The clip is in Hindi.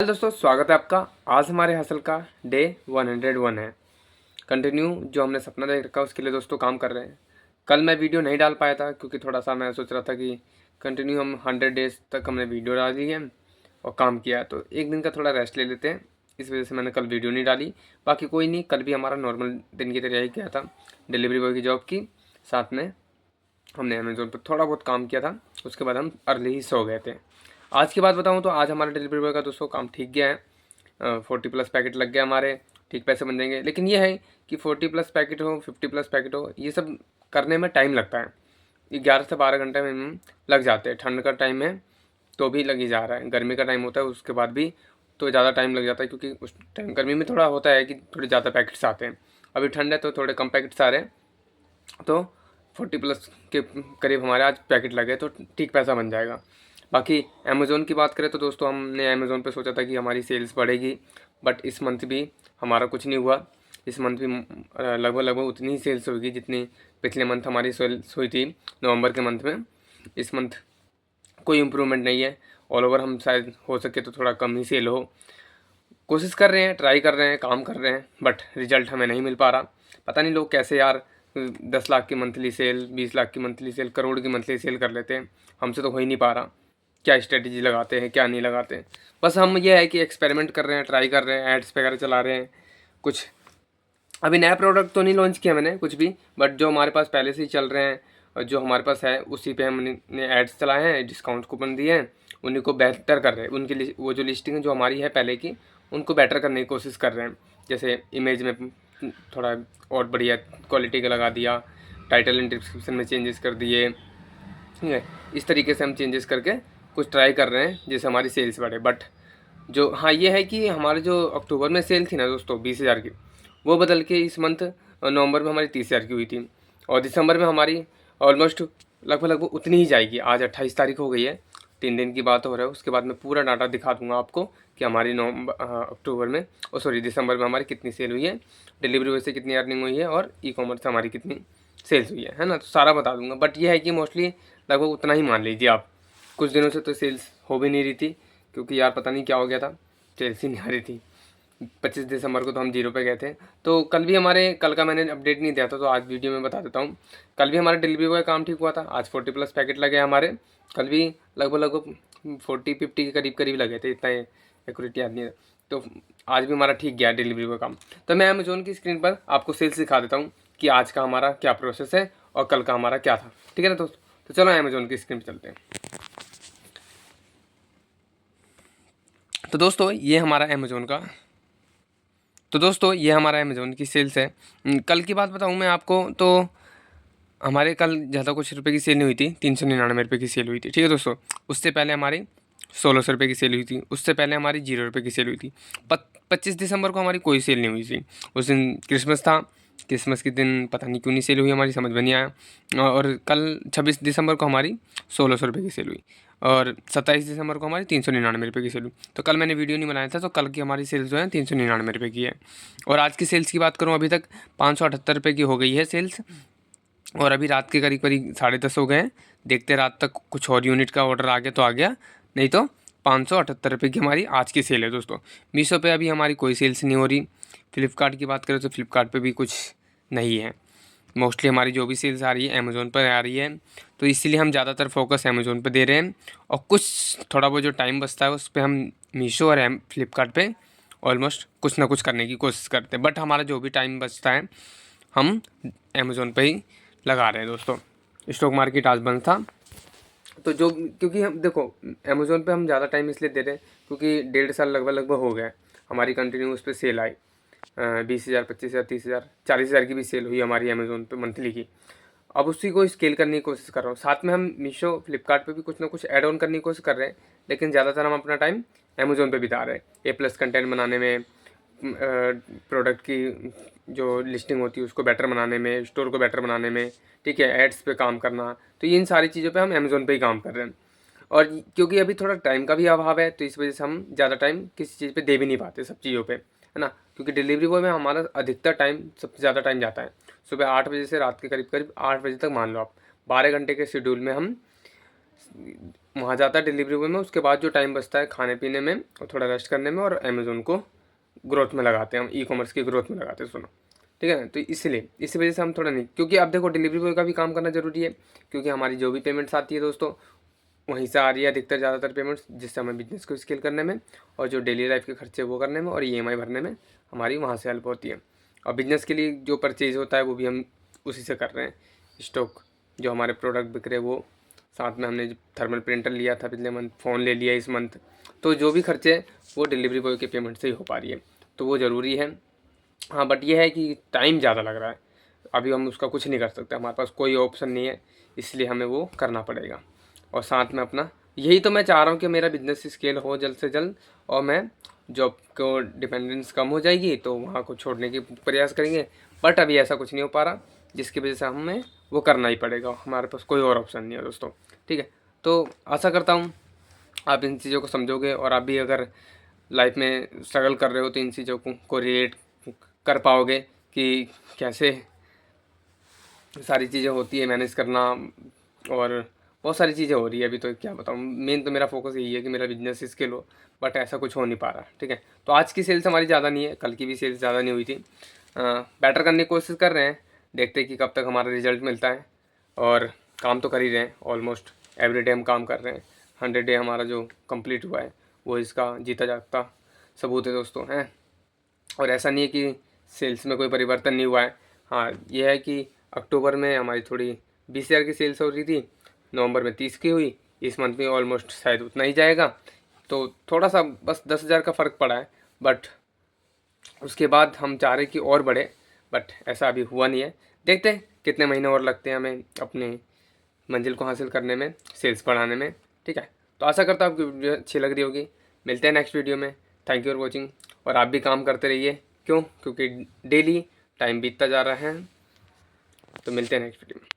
हेलो दोस्तों, स्वागत है आपका। आज हमारे हसल का डे 101 है। कंटिन्यू जो हमने सपना देख रखा उसके लिए दोस्तों काम कर रहे हैं। कल मैं वीडियो नहीं डाल पाया था क्योंकि थोड़ा सा मैं सोच रहा था कि कंटिन्यू हम 100 डेज तक हमने वीडियो डाल दी है और काम किया है, तो एक दिन का थोड़ा रेस्ट ले लेते हैं। इस वजह से मैंने कल वीडियो नहीं डाली। बाकी कोई नहीं, कल भी हमारा नॉर्मल दिन की तरह ही किया था, डिलीवरी बॉय की जॉब की। साथ में हमने अमेज़ोन पर थोड़ा बहुत काम किया था, उसके बाद हम अर्ली ही सो गए थे। आज की बात बताऊं तो आज हमारे डिलीवरी बॉय का दोस्तों काम ठीक गया है। 40+ पैकेट लग गए हमारे, ठीक पैसे बन जाएंगे। लेकिन ये है कि 40+ पैकेट हो, 50+ पैकेट हो, ये सब करने में टाइम लगता है। 11 से 12 घंटे मिनिमम लग जाते हैं। ठंड का टाइम है तो भी लग ही जा रहा है, गर्मी का टाइम होता है उसके बाद भी तो ज़्यादा टाइम लग जाता है, क्योंकि उस टाइम गर्मी में थोड़ा होता है कि थोड़े ज़्यादा पैकेट्स आते हैं। अभी ठंड है तो थोड़े कम पैकेट्स आ रहे हैं, तो 40+ के करीब हमारे आज पैकेट लगे तो ठीक पैसा बन जाएगा। बाकी अमेज़ोन की बात करें तो दोस्तों हमने अमेज़ोन पे सोचा था कि हमारी सेल्स बढ़ेगी, बट इस मंथ भी हमारा कुछ नहीं हुआ। इस मंथ भी लगभग लगभग उतनी ही सेल्स होगी जितनी पिछले मंथ हमारी सेल्स हुई थी नवंबर के मंथ में। इस मंथ कोई इम्प्रूवमेंट नहीं है। ऑल ओवर हम शायद हो सके तो थोड़ा कम ही सेल हो। कोशिश कर रहे हैं, ट्राई कर रहे हैं, काम कर रहे हैं, बट रिजल्ट हमें नहीं मिल पा रहा। पता नहीं लोग कैसे यार 10 लाख की मंथली सेल, 20 लाख की मंथली सेल, करोड़ की मंथली सेल कर लेते हैं। हमसे तो हो ही नहीं पा रहा। क्या स्ट्रेटजी लगाते हैं, क्या नहीं लगाते। बस हम ये है कि एक्सपेरिमेंट कर रहे हैं, ट्राई कर रहे हैं, एड्स वगैरह चला रहे हैं। कुछ अभी नया प्रोडक्ट तो नहीं लॉन्च किया मैंने कुछ भी, बट जो हमारे पास पहले से ही चल रहे हैं और जो हमारे पास है उसी पे हमने एड्स चलाए हैं, डिस्काउंट कूपन दिए हैं, उन्हीं को बेहतर कर रहे हैं। उनकी वो जो लिस्टिंग जो हमारी है पहले की, उनको बेटर करने की कोशिश कर रहे हैं। जैसे इमेज में थोड़ा और बढ़िया क्वालिटी का लगा दिया, टाइटल एंड डिस्क्रिप्शन में चेंजेस कर दिए, ठीक है। इस तरीके से हम चेंजेस करके कुछ ट्राई कर रहे हैं जिससे हमारी सेल्स बढ़े। बट जो हाँ ये है कि हमारे जो अक्टूबर में सेल थी ना दोस्तों 20,000 की, वो बदल के इस मंथ नवंबर में हमारी 30,000 की हुई थी, और दिसंबर में हमारी ऑलमोस्ट लगभग लगभग उतनी ही जाएगी। आज 28 तारीख हो गई है, 3 दिन की बात हो रहा है। उसके बाद मैं पूरा डाटा दिखा दूंगा आपको कि हमारी अक्टूबर में दिसंबर में हमारी कितनी सेल हुई है, डिलीवरी वजह से कितनी अर्निंग हुई है, और ई कॉमर्स से हमारी कितनी सेल्स हुई है ना, तो सारा बता दूंगा। बट ये है कि मोस्टली लगभग उतना ही मान लीजिए आप। कुछ दिनों से तो सेल्स हो भी नहीं रही थी, क्योंकि यार पता नहीं क्या हो गया था, सेल्स ही नहीं आ रही थी। 25 दिसंबर को तो हम 0 पे गए थे। तो कल भी हमारे, कल का मैंने अपडेट नहीं दिया था तो आज वीडियो में बता देता हूँ। कल भी हमारे डिलीवरी बॉय काम ठीक हुआ था। आज 40+ पैकेट लगे हमारे। कल भी लगभग लगभग 40-50 के करीब करीब लगे थे, इतना एक्यूरेट याद नहीं है। तो आज भी हमारा ठीक गया डिलीवरी बॉय काम। तो मैं अमेजोन की स्क्रीन पर आपको सेल्स दिखा देता हूँ कि आज का हमारा क्या प्रोसेस है और कल का हमारा क्या था, ठीक है ना दोस्तों। तो चलो अमेजोन की स्क्रीन पर चलते हैं। तो दोस्तों ये हमारा अमेज़ोन की सेल्स है। कल की बात बताऊँ मैं आपको तो हमारे कल ज़्यादा कुछ रुपए की सेल नहीं हुई थी, 399 रुपये की सेल हुई थी, ठीक है दोस्तों। उससे पहले हमारी 1600 रुपये की सेल हुई थी। उससे पहले हमारी 0 रुपये की सेल हुई थी। 25 दिसंबर को हमारी कोई सेल नहीं हुई थी। उस दिन क्रिसमस था, क्रिसमस के दिन पता नहीं क्यों नहीं सेल हुई हमारी, समझ में नहीं आया। और कल 26 दिसंबर को हमारी 1600 रुपये की सेल हुई, और 27 दिसंबर को हमारी 399 रुपये की सेल हुई। तो कल मैंने वीडियो नहीं बनाया था, तो कल की हमारी सेल्स जो है 399 रुपये की है। और आज की सेल्स की बात करूँ, अभी तक 578 रुपये की हो गई है सेल्स, और अभी रात के करीब करीब 10:30 हो गए हैं। देखते रात तक कुछ और यूनिट का ऑर्डर आ गया तो आ गया, नहीं तो 578 रुपये की हमारी आज की सेल है दोस्तों। मीशो पे अभी हमारी कोई सेल्स नहीं हो रही। फ्लिपकार्ट की बात करें तो फ्लिपकार्ट पे भी कुछ नहीं है। मोस्टली हमारी जो भी सेल्स आ रही है अमेज़ोन पर आ रही है, तो इसीलिए हम ज़्यादातर फोकस अमेज़ोन पे दे रहे हैं। और कुछ थोड़ा बहुत जो टाइम बचता है उस पर हम मीशो और फ्लिपकार्ट पे ऑलमोस्ट कुछ ना कुछ करने की कोशिश करते हैं। बट हमारा जो भी टाइम बचता है हम अमेज़ोन पे ही लगा रहे हैं दोस्तों। स्टॉक मार्केट आज बंद था, तो जो क्योंकि हम देखो अमेज़ोन पे हम ज़्यादा टाइम इसलिए दे रहे हैं क्योंकि 1.5 साल लगभग लगभग हो गया हमारी कंटिन्यू उस पर सेल आई। 20,000, 25,000, 30,000, 40,000 की भी सेल हुई हमारी अमेज़ोन पे मंथली की। अब उसी को स्केल करने की कोशिश कर रहा हूँ। साथ में हम मीशो फ्लिपकार्ट पे भी कुछ ना कुछ ऐड ऑन करने की कोशिश कर रहे हैं, लेकिन ज़्यादातर हम अपना टाइम अमेज़ोन पे बिता रहे हैं। A+ कंटेंट बनाने में, प्रोडक्ट की जो लिस्टिंग होती है उसको बेटर बनाने में, स्टोर को बेटर बनाने में, ठीक है, एड्स पे काम करना। तो इन सारी चीज़ों पे हम अमेज़ोन पे ही काम कर रहे हैं। और क्योंकि अभी थोड़ा टाइम का भी अभाव है तो इस वजह से हम ज़्यादा टाइम किसी चीज़ पे दे भी नहीं पाते, सब चीज़ों पे, है ना। क्योंकि डिलीवरी बॉय में हमारा अधिकतर टाइम, सबसे ज़्यादा टाइम जाता है सुबह 8 बजे से रात के करीब करीब 8 बजे तक। मान लो आप 12 घंटे के शेड्यूल में हम वहाँ जाता है डिलीवरी बॉय में, उसके बाद जो टाइम बचता है खाने पीने में और थोड़ा रेस्ट करने में, और अमेज़ोन को ग्रोथ में लगाते हैं, हम ई कॉमर्स की ग्रोथ में लगाते हैं। सुनो, ठीक है ना। तो इसलिए इसी वजह से हम थोड़ा नहीं, क्योंकि अब देखो डिलीवरी बॉय का भी काम करना ज़रूरी है, क्योंकि हमारी जो भी पेमेंट्स आती है दोस्तों वहीं से आ रही है अधिकतर ज़्यादातर पेमेंट्स, जिससे हमें बिजनेस को स्केल करने में और जो डेली लाइफ के खर्चे वो करने में और EMI भरने में हमारी वहाँ से हेल्प होती है। और बिजनेस के लिए जो परचेज होता है वो भी हम उसी से कर रहे हैं। स्टॉक जो हमारे प्रोडक्ट बिक रहे वो, साथ में हमने थर्मल प्रिंटर लिया था पिछले मंथ, फ़ोन ले लिया इस मंथ, तो जो भी खर्चे वो डिलीवरी बॉय के पेमेंट से ही हो पा रही है, तो वो ज़रूरी है। हाँ, बट ये है कि टाइम ज़्यादा लग रहा है, अभी हम उसका कुछ नहीं कर सकते, हमारे पास कोई ऑप्शन नहीं है, इसलिए हमें वो करना पड़ेगा। और साथ में अपना यही तो मैं चाह रहा हूँ कि मेरा बिजनेस स्केल हो जल्द से जल्द, और मैं जॉब को डिपेंडेंस कम हो जाएगी तो वहाँ को छोड़ने की प्रयास करेंगे, बट अभी ऐसा कुछ नहीं हो पा रहा, जिसकी वजह से हमें वो करना ही पड़ेगा, हमारे पास कोई और ऑप्शन नहीं है दोस्तों। ठीक है, तो आशा करता हूँ आप इन चीज़ों को समझोगे, और आप भी अगर लाइफ में स्ट्रगल कर रहे हो तो इन चीज़ों को रिलेट कर पाओगे कि कैसे सारी चीज़ें होती है मैनेज करना, और बहुत सारी चीज़ें हो रही है अभी, तो क्या बताऊँ, मेन तो मेरा फोकस यही है कि मेरा बिजनेस स्केल हो, बट ऐसा कुछ हो नहीं पा रहा। ठीक है, तो आज की सेल्स हमारी ज़्यादा नहीं है, कल की भी सेल्स ज़्यादा नहीं हुई थी, बेटर करने की कोशिश कर रहे हैं, देखते हैं कि कब तक हमारा रिजल्ट मिलता है, और काम तो कर ही रहे हैं, ऑलमोस्ट एवरीडे हम काम कर रहे हैं। 100 डे हमारा जो कंप्लीट हुआ है वो इसका जीता जागता सबूत है दोस्तों, हैं। और ऐसा नहीं है कि सेल्स में कोई परिवर्तन नहीं हुआ है। हाँ, ये है कि अक्टूबर में हमारी थोड़ी 20,000 की सेल्स हो रही थी, नवंबर में 30 की हुई, इस मंथ में ऑलमोस्ट शायद उतना ही जाएगा, तो थोड़ा सा बस 10,000 का फ़र्क पड़ा है, बट उसके बाद हम चाह रहे कि और बढ़े, बट ऐसा अभी हुआ नहीं है। देखते हैं कितने महीने और लगते हैं हमें अपने मंजिल को हासिल करने में, सेल्स बढ़ाने में। ठीक है, तो आशा करता हूँ आपकी वीडियो अच्छी लग रही होगी। मिलते हैं नेक्स्ट वीडियो में। थैंक यू फॉर वॉचिंग, और आप भी काम करते रहिए, क्योंकि डेली टाइम बीतता जा रहा है। तो मिलते हैं नेक्स्ट वीडियो में।